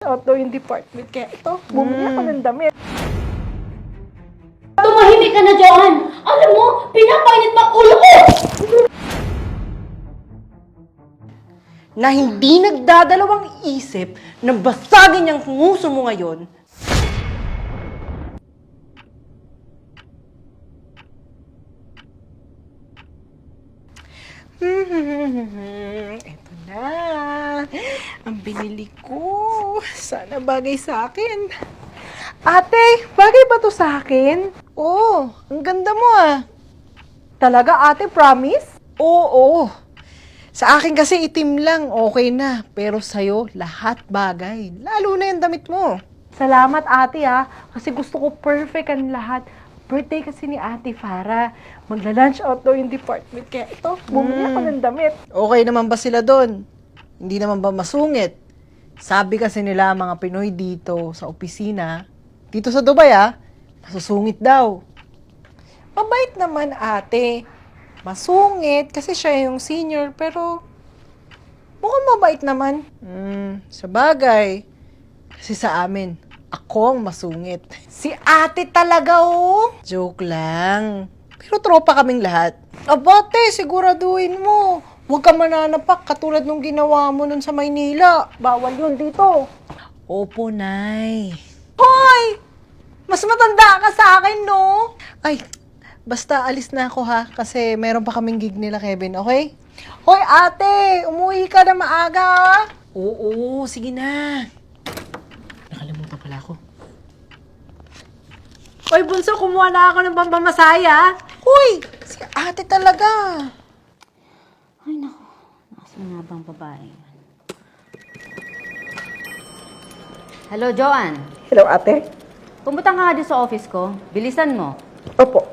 Out daw yung department. Kaya ito, bumili ako ng damit. Tumahimik ka na, Joanne! Alam mo, pinapainit pa ulo ko! Na hindi nagdadalawang isip na basagin yung nguso mo ngayon. Ito na. Ang binili ko. Sana bagay sa akin. Ate, bagay ba to sa akin? Oo, ang ganda mo ah. Talaga ate, promise? Oo. Sa akin kasi itim lang, okay na. Pero sa'yo, lahat bagay. Lalo na yung damit mo. Salamat ate ah, kasi gusto ko perfect ang lahat. Birthday kasi ni Ate Farah. Magla-lunch out daw yung department. Kaya ito, bumili ako ng damit. Okay naman ba sila doon? Hindi naman ba masungit? Sabi kasi nila mga Pinoy dito sa opisina, dito sa Dubai masusungit daw. Mabait naman ate. Masungit kasi siya yung senior pero mukhang mabait naman. Sa bagay. Kasi sa amin, ako ang masungit. Si ate talaga oh. Joke lang. Pero tropa kaming lahat. Abate, siguraduhin mo. Huwag ka mananapak katulad nung ginawa mo nun sa Maynila. Bawal yun dito. Opo, Nay. Hoy! Mas matanda ka sa akin, no? Ay, basta alis na ako ha, kasi meron pa kaming gig nila, Kevin, okay? Hoy, ate! Umuwi ka na maaga, ha? Oo, sige na. Nakalimutan pala ako. Hoy, bunso, kumuha na ako ng pamamasaya. Hoy! Si ate talaga. Ay, naku. Nasaan nga bang babae? Hello, Joanne. Hello, ate. Pumunta ka nga din sa office ko. Bilisan mo. Opo.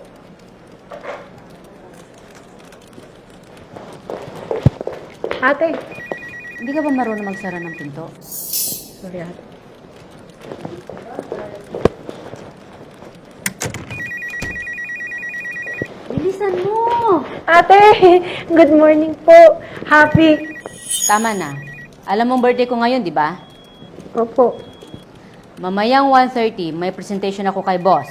Ate. Hindi ka ba marunong magsara ng pinto? Sorry, ate. Bilisan mo! Ate, good morning po. Happy. Tama na. Alam mong birthday ko ngayon, di ba? Opo. Mamayang 1:30, may presentation ako kay boss.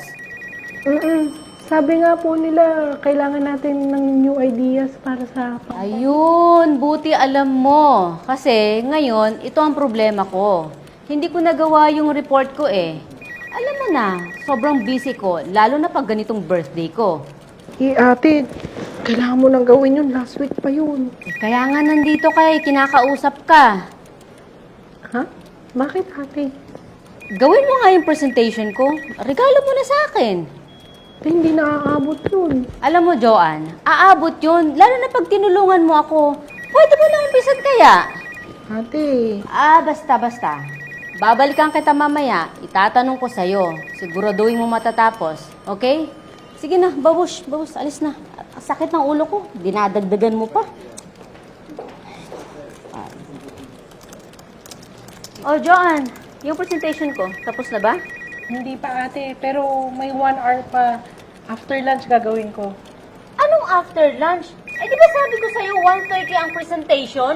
Sabi nga po nila, kailangan natin ng new ideas para sa... Ayun, buti alam mo. Kasi ngayon, ito ang problema ko. Hindi ko nagawa yung report ko eh. Alam mo na, sobrang busy ko, lalo na pag ganitong birthday ko. Ate, kailangan mo nang gawin yun. Last week pa yun. Kaya nga nandito kay kinakausap ka. Ha? Bakit, ate? Gawin mo nga yung presentation ko. Regalo mo na sa akin. Hindi nakakaabot yun. Alam mo, Joanne, aabot yun. Lalo na pag tinulungan mo ako. Pwede mo lang umpisan kaya? Ate, Basta. Babalikan kita mamaya. Itatanong ko sa'yo. Siguraduhin mo matatapos. Okay? Sige na, babush. Alis na. Ang sakit ng ulo ko. Dinadagdagan mo pa. Oh, Joanne. Yung presentation ko, tapos na ba? hindi pa ate, pero may 1 hour pa. After lunch gagawin ko. Anong after lunch? Eh, di ba sabi ko sa'yo 1:30 ang presentation?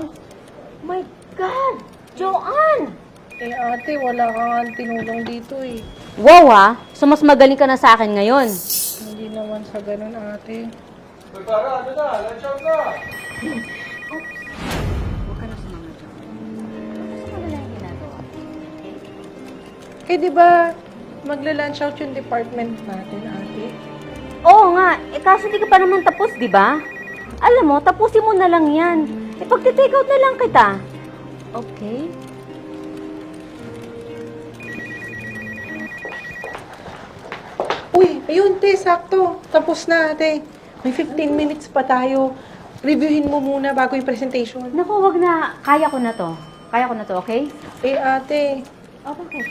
My God! Joanne! Ate, wala kang tinulong dito eh. Wow so mas magaling ka na sa akin ngayon. Hindi naman sa ganun ate. Uy, para, ano na? Lunch out na! Huwag ka na sumama, Joanne. Gusto mo na lang yung ginagawa. Di ba magla-lunch out yung department natin, ate? Oo nga, kaso di ka pa naman tapos, di ba? Alam mo, tapusin mo na lang yan. Pagti-take out na lang kita. Okay? Uy, ayun te, sakto. Tapos na ate. May 15 minutes pa tayo. Reviewin mo muna bago yung presentation. Naku, wag na. Kaya ko na to, okay? Ate, Okay.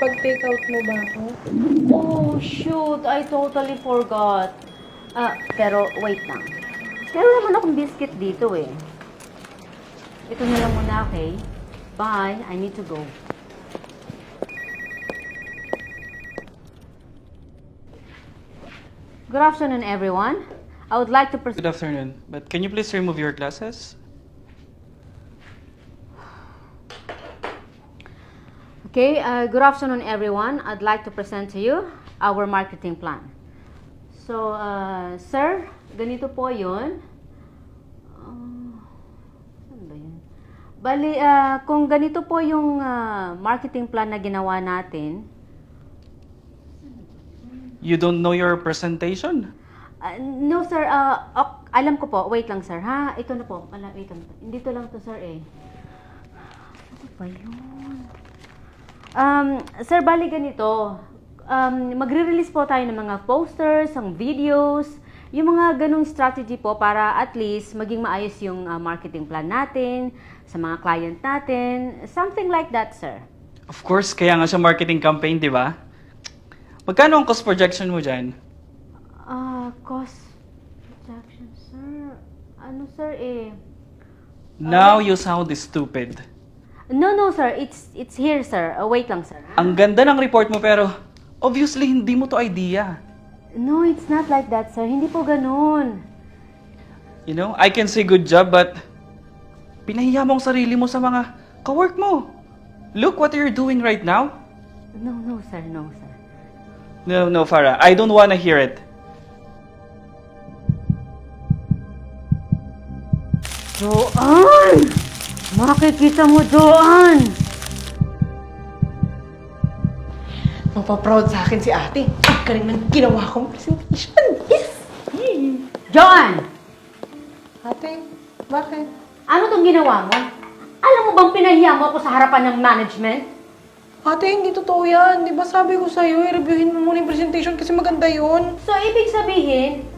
pag-take out mo ba ako? Oh, shoot. I totally forgot. Pero wait lang. Meron naman akong biscuit dito eh. Ito na lang muna, okay? Bye. I need to go. Good afternoon, everyone. I would like to present... Good afternoon, but can you please remove your glasses? Okay, good afternoon everyone. I'd like to present to you our marketing plan. So, sir, ganito po yun. Saan ba yun? Bali, kung ganito po yung marketing plan na ginawa natin, You don't know your presentation? no sir, alam ko po. Wait lang sir, ha? Ito na po. Wait lang. Dito lang to sir eh. Ano ba yun? Sir, bali ganito. Magre-release po tayo ng mga posters, ng videos, yung mga ganung strategy po para at least maging maayos yung marketing plan natin, sa mga client natin, something like that, sir. Of course, kaya nga siya marketing campaign, di ba? Magkano ang cost projection mo dyan? Cost projection, sir. Ano, sir, eh? Now you sound stupid. No, sir. It's here, sir. Wait lang, sir. Ang ganda ng report mo pero obviously hindi mo to idea. No, it's not like that, sir. Hindi po ganun. You know, I can say good job but pinahiya mo ang sarili mo sa mga kawork mo. Look what you're doing right now. No, sir. No, sir. No, Farah. I don't wanna hear it. Joanne! Makikita mo, Joanne! Mapaproud sa akin si ate. Ang galing ng ginawa kong presentation. Yes! Joanne! Ate, bakit? Ano tong ginawa mo? Alam mo bang pinahiya mo ako sa harapan ng management? Ate, hindi totoo yan. Di ba sabi ko sa'yo, i-reviewin mo muna yung presentation kasi maganda yun. So, ibig sabihin,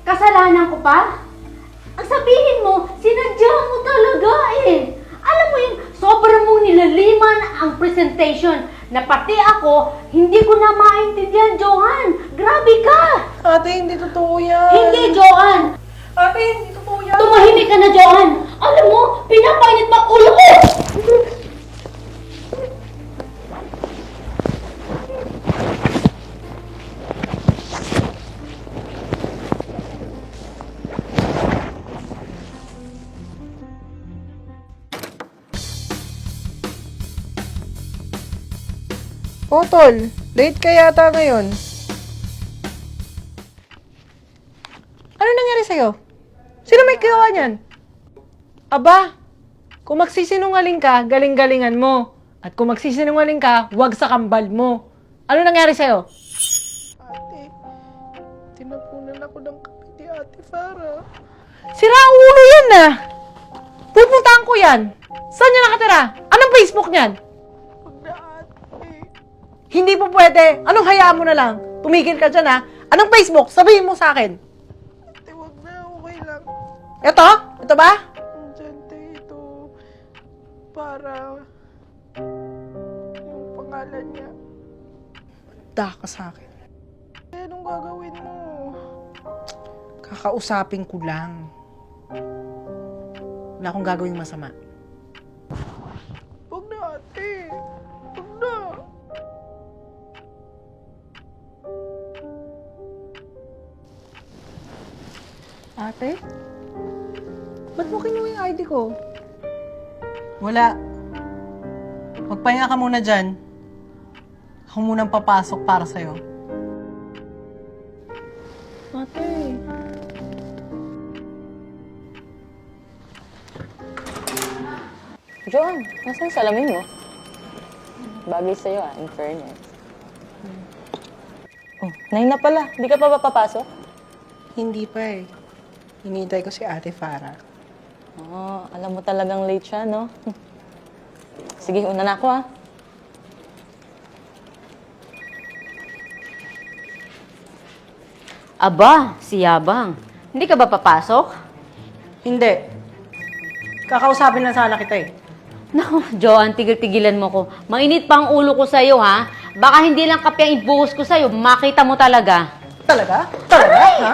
kasalanan ko pa? Ang sabihin mo, sinadya mo talaga eh. Alam mo yung sobrang mong nilaliman ang presentation na pati ako, hindi ko na maintindihan, Joanne. Grabe ka! Ate, hindi totoo yan. Hindi, Joanne! Ate, hindi totoo yan. Tumahimik ka na, Joanne! Alam mo, pinapainit pa ulo ko! Oh, tol. Late ka yata ngayon. Ano nangyari sa'yo? Sino may gawa niyan? Aba, kung magsisinungaling ka, galing-galingan mo. At kung magsisinungaling ka, wag sa kambal mo. Ano nangyari sa'yo? Ate, tinapunan ako ng kape ni Ate Farah. Sira ulo yan ah! Pupuntahan ko yan! Saan niya nakatira? Anong Facebook niyan? Hindi po pwede. Anong hayaan mo na lang? Tumigil ka dyan, ha? Anong Facebook? Sabihin mo sa akin. Ate, wag na. Okay lang. Ito? Ito ba? Diyan, ito. Para yung pangalan niya. Manda ka sa akin. Anong gagawin mo? Kakausapin ko lang. Wala akong gagawing masama. Wag na, ate. Wag na. Ate? Ba't mo kinuha yung ID ko? Wala. Magpahinga ka muna dyan. Ako munang papasok para sa'yo. Ate. Joan, nasaan yung salamin mo? Bagay sa'yo in fairness. Oh, 9 na pala. Hindi ka pa ba papasok? Hindi pa eh. Hinihintay ko si Ate Farah. Oh, alam mo talagang late siya, no? Sige, una na ako, ah. Aba, si Yabang. Hindi ka ba papasok? Hindi. Kakausapin lang sana kita eh. Naku, Joanne, tigil-tigilan mo ko. Mainit pa ang ulo ko sa'yo, ha? Baka hindi lang kape ang ibuhos ko sa'yo, makita mo talaga. Talaga? Talaga? Ha?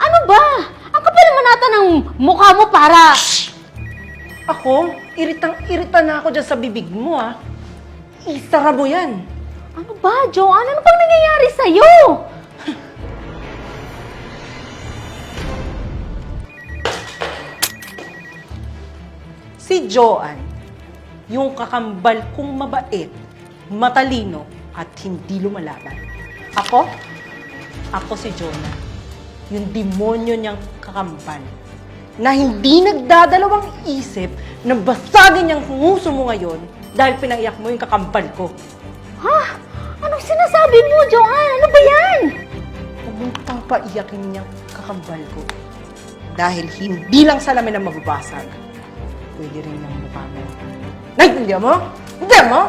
Ano ba? Ang kapal naman nata ng mukha mo para... Ako? Iritang-irita na ako dyan sa bibig mo, ha? Isara mo yan. Ano ba, Joanne? Ano bang nangyayari sa'yo? Si Joanne, yung kakambal kong mabait, matalino at hindi lumalaban. Ako si Jonah, yung demonyo niyang kakambal, na hindi nagdadalawang isip na basagin yung nguso mo ngayon dahil pinaiyak mo yung kakambal ko. Ha? Anong sinasabi mo, Joanne? Ano ba yan? Huwag mong papaiyakin niyang kakambal ko. Dahil hindi lang salamin ang mababasag. Pwede rin yung mukha mo. Naintindihan mo? Hindi mo?